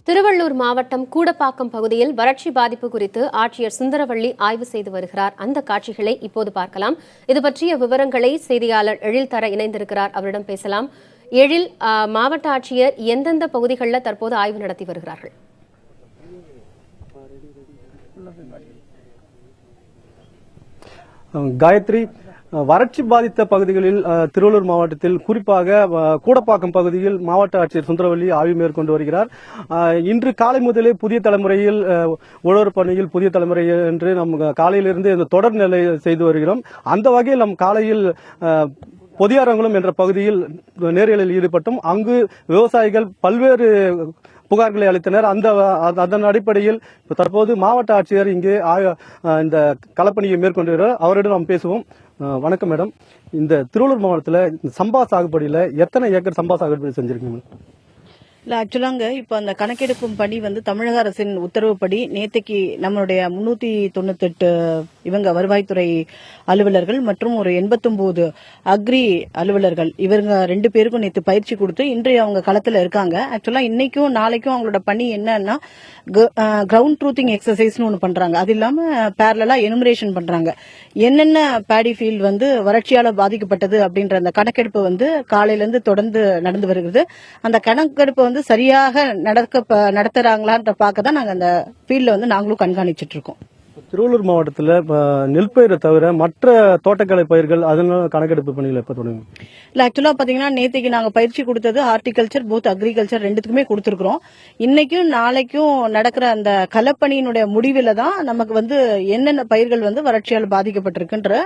திருவள்ளூர் மாவட்டம் கூடப்பாக்கம் பகுதியில் வறட்சி பாதிப்பு குறித்து ஆட்சியர் சுந்தரவள்ளி ஆய்வு செய்து வருகிறார். அந்த காட்சிகளை இப்போது பார்க்கலாம். இது பற்றிய விவரங்களை செய்தியாளர் எழில் தர இணைந்திருக்கிறார். அவரிடம் பேசலாம். எழில், மாவட்ட ஆட்சியர் எந்தெந்த பகுதிகளில் தற்போது ஆய்வு நடத்தி வருகிறார்கள்? காயத்ரி, வறட்சி பாதித்த பகுதிகளில் திருவள்ளூர் மாவட்டத்தில் குறிப்பாக கூடப்பாக்கம் பகுதியில் மாவட்ட ஆட்சியர் சுந்தரவள்ளி ஆய்வு மேற்கொண்டு வருகிறார். இன்று காலை முதலே புதிய தலைமுறையில் உழவர் பணியில் புதிய தலைமுறை என்று நம் காலையிலிருந்து இந்த தொடர் நிலை செய்து வருகிறோம். அந்த வகையில் நம் காலையில் பொதியாரங்குளம் என்ற பகுதியில் நேரியலில் ஈடுபட்டும் அங்கு விவசாயிகள் பல்வேறு புகார்களை அளித்தனர். அதன் அடிப்படையில் தற்போது மாவட்ட ஆட்சியர் இங்கே இந்த களப்பணியை மேற்கொண்டிருக்கிறார். அவரிடம் நாம் பேசுவோம். வணக்கம் மேடம். இந்த திருவள்ளூர் மாவட்டத்தில் சம்பா சாகுபடியில் எத்தனை ஏக்கர் சம்பா சாகுபடி செஞ்சிருக்கீங்க? இல்ல, ஆக்சுவலாங்க இப்ப அந்த கணக்கெடுக்கும் பணி தமிழக அரசின் உத்தரவுப்படி நேற்றுக்கு நம்மளுடைய 398 இவங்க வருவாய்த்துறை அலுவலர்கள் மற்றும் ஒரு 89 அக்ரி அலுவலர்கள் இவங்க 2 பேருக்கும் நேற்று பயிற்சி கொடுத்து இன்றைய அவங்க களத்துல இருக்காங்க. ஆக்சுவலா இன்னைக்கும் நாளைக்கும் அவங்களோட பணி என்னன்னா கிரவுண்ட் ட்ரூத்திங் எக்ஸசைஸ்னு ஒன்று பண்றாங்க. அது இல்லாம பேரலா எனுமரேஷன் பண்றாங்க. என்னென்ன பேடி ஃபீல்ட் வறட்சியால பாதிக்கப்பட்டது அப்படின்ற அந்த கணக்கெடுப்பு காலையில இருந்து தொடர்ந்து நடந்து வருகிறது. அந்த கணக்கெடுப்பு சரியாக நடத்துறாங்களான்ற பார்க்க தான் நாங்க அந்த ஃபீல்ட்ல நாங்களும் கண்காணிச்சிட்டு இருக்கோம். திருவள்ளூர் மாவட்டத்தில் நெல் பயிரை தவிர மற்ற தோட்டக்கலை பயிர்கள் அதனால கணக்கெடுப்பு பணிகள் எப்ப தொடங்கும்? இல்ல, ஆக்சுவலா பாத்தீங்கன்னா நேற்றுக்கு நாங்க பயிற்சி கொடுத்தது ஹார்டிகல்ச்சர் போத் அக்ரிகல்ச்சர் ரெண்டுத்துக்குமே கொடுத்திருக்கிறோம். இன்னைக்கும் நாளைக்கும் நடக்கிற அந்த களப்பணியினுடைய முடிவில் தான் நமக்கு என்னென்ன பயிர்கள் வறட்சியால் பாதிக்கப்பட்டிருக்குன்ற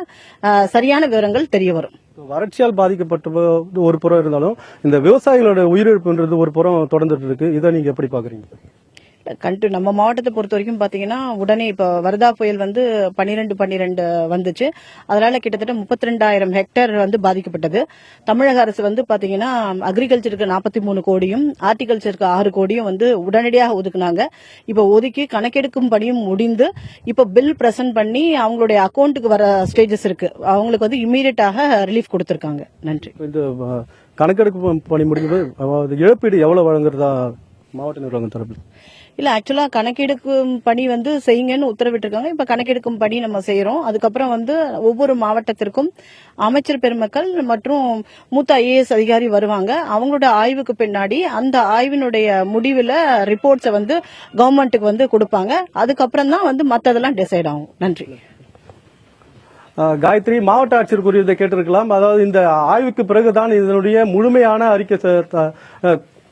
சரியான விவரங்கள் தெரிய வரும். வறட்சியால் பாதிக்கப்பட்ட ஒரு புறம் இருந்தாலும் இந்த விவசாயிகளோட உயிரிழப்புன்றது ஒரு புறம் தொடர்ந்துட்டு இருக்கு. இதை நீங்க எப்படி பாக்குறீங்க? நம்ம மாவட்டத்தை பொறுத்த வரைக்கும் பாத்தீங்கன்னா உடனே இப்ப வர்தா புயல் 12 வந்துச்சு. அதனால கிட்டத்தட்ட 32,000 ஹெக்டேர் பாதிக்கப்பட்டது. தமிழக அரசு பாத்தீங்கன்னா அக்ரிகல்ச்சருக்கு 43 கோடியும் ஹார்டிகல்ச்சருக்கு 6 கோடியும் உடனடியாக ஒதுக்குனாங்க. இப்ப ஒதுக்கி கணக்கெடுக்கும் பணியும் முடிந்து இப்ப பில் பிரசன்ட் பண்ணி அவங்களுடைய அக்கௌண்ட்டுக்கு வர ஸ்டேஜஸ் இருக்கு. அவங்களுக்கு இம்மீடியட்டாக ரிலீஃப் கொடுத்திருக்காங்க. நன்றி. இந்த கணக்கெடுப்பு பணி முடிஞ்சது இழப்பீடு எவ்வளவு வழங்குறதா மாவட்ட நிர்வாகம் தரப்பில்? இல்ல, ஆக்சுவலா கணக்கெடுக்கும் பணி செய்யுங்கன்னு உத்தரவிட்டிருக்காங்க. இப்ப கணக்கெடுக்கும் பணி நம்ம செய்யறோம். அதுக்கப்புறம் ஒவ்வொரு மாவட்டத்திற்கும் அமைச்சர் பெருமக்கள் மற்றும் மூத்த IAS அதிகாரி வருவாங்க. அவங்களோட ஆய்வுக்கு பின்னாடி அந்த ஆய்வினுடைய முடிவுல ரிப்போர்ட்ஸை கவர்மெண்ட்டுக்கு கொடுப்பாங்க. அதுக்கப்புறம் தான் மத்ததெல்லாம் டிசைட் ஆகும். நன்றி. காயத்ரி, மாவட்ட ஆட்சியர் கூறியதை கேட்டிருக்கலாம். அதாவது இந்த ஆய்வுக்கு பிறகுதான் இதனுடைய முழுமையான அறிக்கை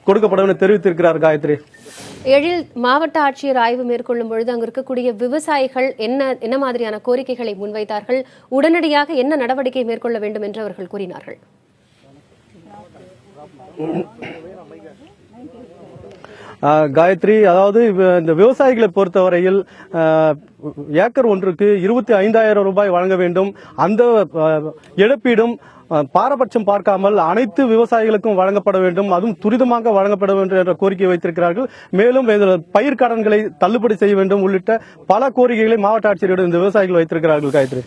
கொடுக்கப்படும் தெரிவித்திருக்கிறார். காயத்ரி, எழில், மாவட்ட ஆட்சியர் ஆய்வு மேற்கொள்ளும் பொழுது அங்கு இருக்கக்கூடிய விவசாயிகள் என்ன மாதிரியான கோரிக்கைகளை முன்வைத்தார்கள், உடனடியாக என்ன நடவடிக்கை மேற்கொள்ள வேண்டும் என்று அவர்கள் கூறினார்கள்? காயத்ரி, அதாவது இந்த விவசாயிகளை பொறுத்தவரையில் ஏக்கர் ஒன்றுக்கு 25,000 ரூபாய் வழங்க வேண்டும். அந்த இழப்பீடும் பாரபட்சம் பார்க்காமல் அனைத்து விவசாயிகளுக்கும் வழங்கப்பட வேண்டும், அதுவும் துரிதமாக வழங்கப்பட வேண்டும் என்ற கோரிக்கை வைத்திருக்கிறார்கள். மேலும் பயிர் கடன்களை தள்ளுபடி செய்ய வேண்டும் உள்ளிட்ட பல கோரிக்கைகளை மாவட்ட ஆட்சியரிடம் இந்த விவசாயிகள் வைத்திருக்கிறார்கள். காயத்ரி.